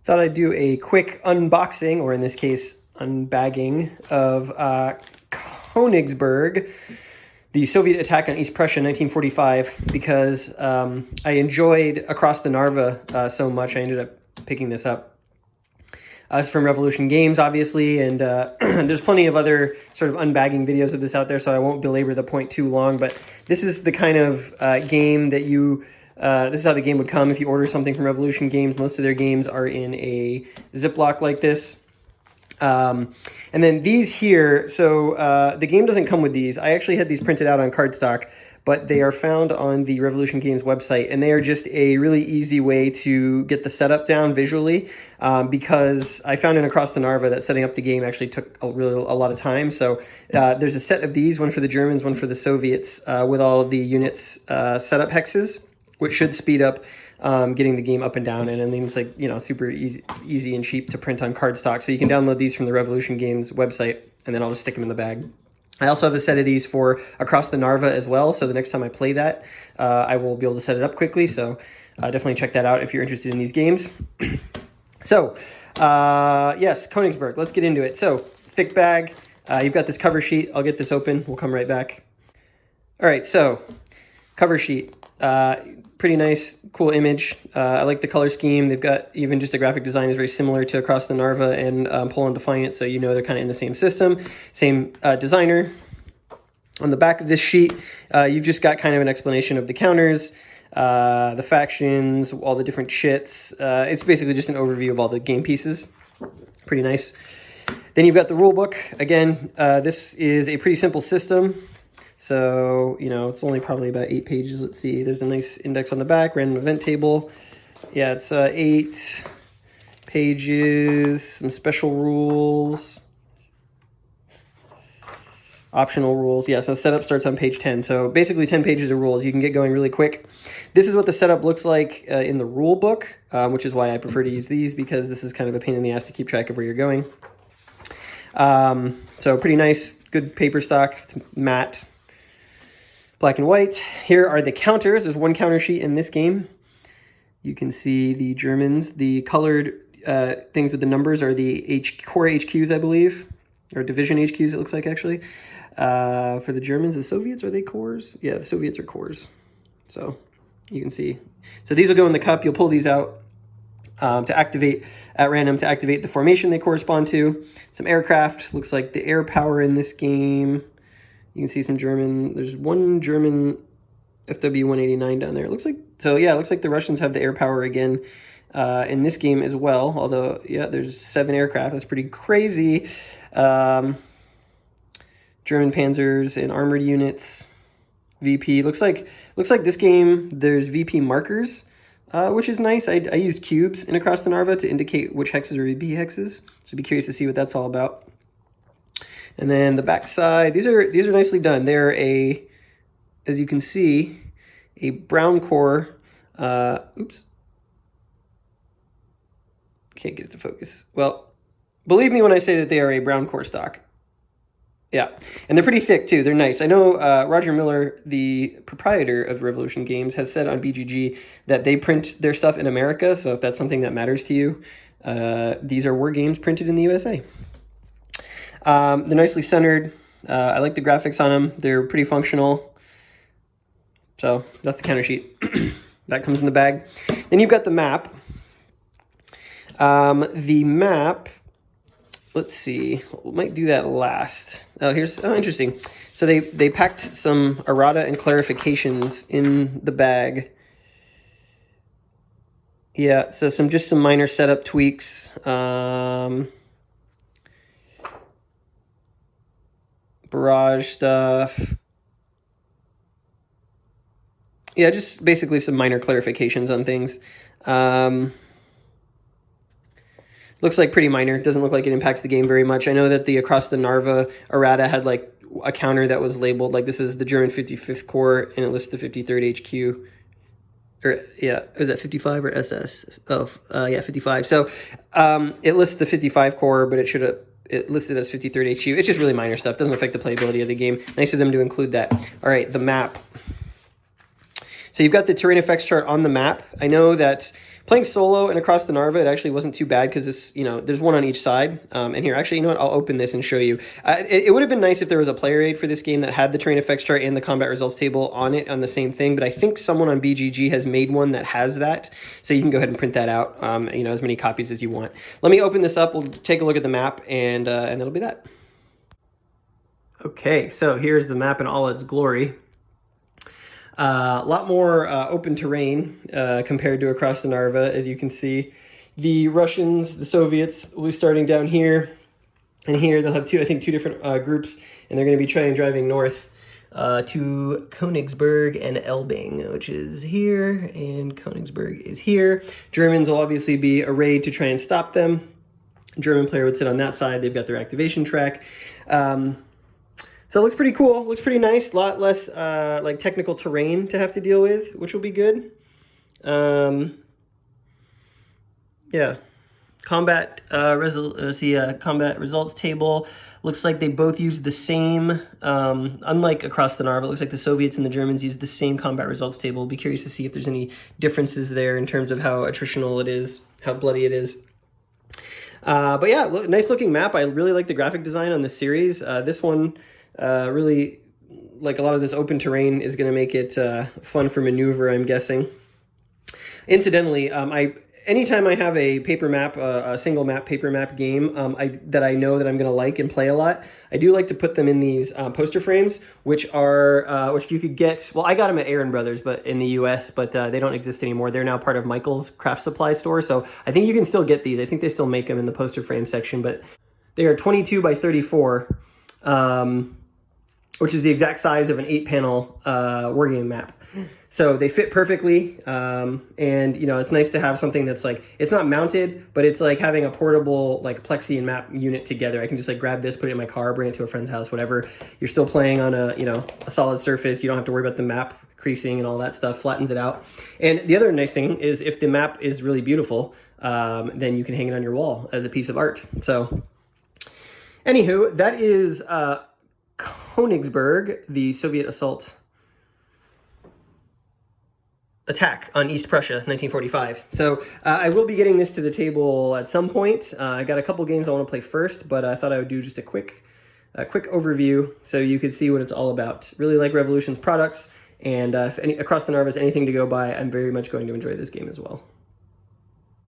Thought I'd do a quick unboxing, or in this case, unbagging, of Königsberg, the Soviet attack on East Prussia in 1945, because I enjoyed Across the Narva so much, I ended up picking this up. It's from Revolution Games, obviously, and there's plenty of other sort of unbagging videos of this out there, so I won't belabor the point too long, but this is the kind of game that you... this is how the game would come if you order something from Revolution Games. Most of their games are in a Ziploc like this. And then these here, so the game doesn't come with these. I actually had these printed out on cardstock, but they are found on the Revolution Games website, and they are just a really easy way to get the setup down visually, because I found in Across the Narva that setting up the game actually took a lot of time. So there's a set of these, one for the Germans, one for the Soviets, with all of the units setup hexes, which should speed up getting the game up and down, and it's like, you know, super easy and cheap to print on cardstock. So you can download these from the Revolution Games website, and then I'll just stick them in the bag. I also have a set of these for Across the Narva as well, so the next time I play that, I will be able to set it up quickly, so definitely check that out if you're interested in these games. So, yes, Königsberg, let's get into it. So, thick bag, you've got this cover sheet. I'll get this open, we'll come right back. All right, so, cover sheet. Pretty nice, cool image. I like the color scheme. They've got even just a graphic design is very similar to Across the Narva and Poland Defiant, so you know they're kind of in the same system, same designer. On the back of this sheet, you've just got kind of an explanation of the counters, the factions, all the different chits. It's basically just an overview of all the game pieces. Pretty nice. Then you've got the rule book. Again, this is a pretty simple system. So, you know, it's only probably about 8 pages. Let's see. There's a nice index on the back, random event table. Yeah, it's 8 pages, some special rules, optional rules. Yeah, so setup starts on page 10. So basically 10 pages of rules. You can get going really quick. This is what the setup looks like in the rule book, which is why I prefer to use these, because this is kind of a pain in the ass to keep track of where you're going. So pretty nice, good paper stock, matte. Black and white. Here are the counters. There's one counter sheet in this game. You can see the Germans. The colored things with the numbers are the core HQs, I believe, or division HQs, it looks like, actually. For the Germans, the Soviets, are they cores? Yeah, the Soviets are cores. So you can see. So these will go in the cup. You'll pull these out to activate at random to activate the formation they correspond to. Some aircraft. Looks like the air power in this game. You can see some German, there's one German FW-189 down there. It looks like, so yeah, it looks like the Russians have the air power again in this game as well. Although, yeah, there's 7 aircraft. That's pretty crazy. German Panzers and armored units. VP. Looks like this game, there's VP markers, which is nice. I use cubes in Across the Narva to indicate which hexes are VP hexes. So be curious to see what that's all about. And then the back side, these are nicely done. They're as you can see, a brown core. Oops. Can't get it to focus. Well, believe me when I say that they are a brown core stock. Yeah, and they're pretty thick too. They're nice. I know Roger Miller, the proprietor of Revolution Games, has said on BGG that they print their stuff in America. So if that's something that matters to you, these are war games printed in the USA. They're nicely centered. I like the graphics on them. They're pretty functional. So that's the counter sheet. That comes in the bag. Then you've got the map. The map, let's see, we might do that last. Oh, interesting. So they packed some errata and clarifications in the bag. Yeah, so just some minor setup tweaks. Barrage stuff. Yeah, just basically some minor clarifications on things. Looks like pretty minor. Doesn't look like it impacts the game very much. I know that the Across the Narva errata had like a counter that was labeled like this is the German 55th Corps, and it lists the 53rd HQ. Or yeah, is that 55 or SS? Oh, yeah, 55. So it lists the 55 Corps, but it listed as 53rd HQ. It's just really minor stuff. Doesn't affect the playability of the game. Nice of them to include that. All right, the map. So you've got the terrain effects chart on the map. I know that Playing solo and across the Narva, it actually wasn't too bad because this, there's one on each side. And here, actually, you know what? I'll open this and show you. It would have been nice if there was a player aid for this game that had the terrain effects chart and the combat results table on it on the same thing. But I think someone on BGG has made one that has that, so you can go ahead and print that out. As many copies as you want. Let me open this up. We'll take a look at the map, and that'll be that. Okay, so here's the map in all its glory. A lot more open terrain compared to across the Narva, as you can see. The Russians, the Soviets, will be starting down here, and here they'll have two different groups, and they're going to be driving north to Königsberg and Elbing, which is here, and Königsberg is here. Germans will obviously be arrayed to try and stop them. A German player would sit on that side. They've got their activation track. So it looks pretty cool, looks pretty nice, a lot less like technical terrain to have to deal with, which will be good. Yeah, combat results table, looks like they both use the same, unlike across the Narva, it looks like the Soviets and the Germans use the same combat results table. Be curious to see if there's any differences there in terms of how attritional it is, how bloody it is. But yeah, nice looking map. I really like the graphic design on this series. This one, really, like a lot of this open terrain is going to make it fun for maneuver, I'm guessing. Incidentally, anytime I have a paper map, a single map paper map game that I know that I'm going to like and play a lot, I do like to put them in these poster frames, which you could get. Well, I got them at Aaron Brothers, but in the U.S., but they don't exist anymore. They're now part of Michael's craft supply store, so I think you can still get these. I think they still make them in the poster frame section, but they are 22 by 34. Which is the exact size of an 8-panel wargame map. So they fit perfectly, and it's nice to have something that's like, it's not mounted, but it's like having a portable like plexi and map unit together. I can just like grab this, put it in my car, bring it to a friend's house, whatever. You're still playing on a solid surface. You don't have to worry about the map creasing and all that stuff, flattens it out. And the other nice thing is if the map is really beautiful, then you can hang it on your wall as a piece of art. So anywho, that is Königsberg, the Soviet assault attack on East Prussia, 1945. So I will be getting this to the table at some point. I got a couple games I want to play first, but I thought I would do just a quick overview so you could see what it's all about. Really like Revolution's products, and if across the Narva is anything to go by, I'm very much going to enjoy this game as well.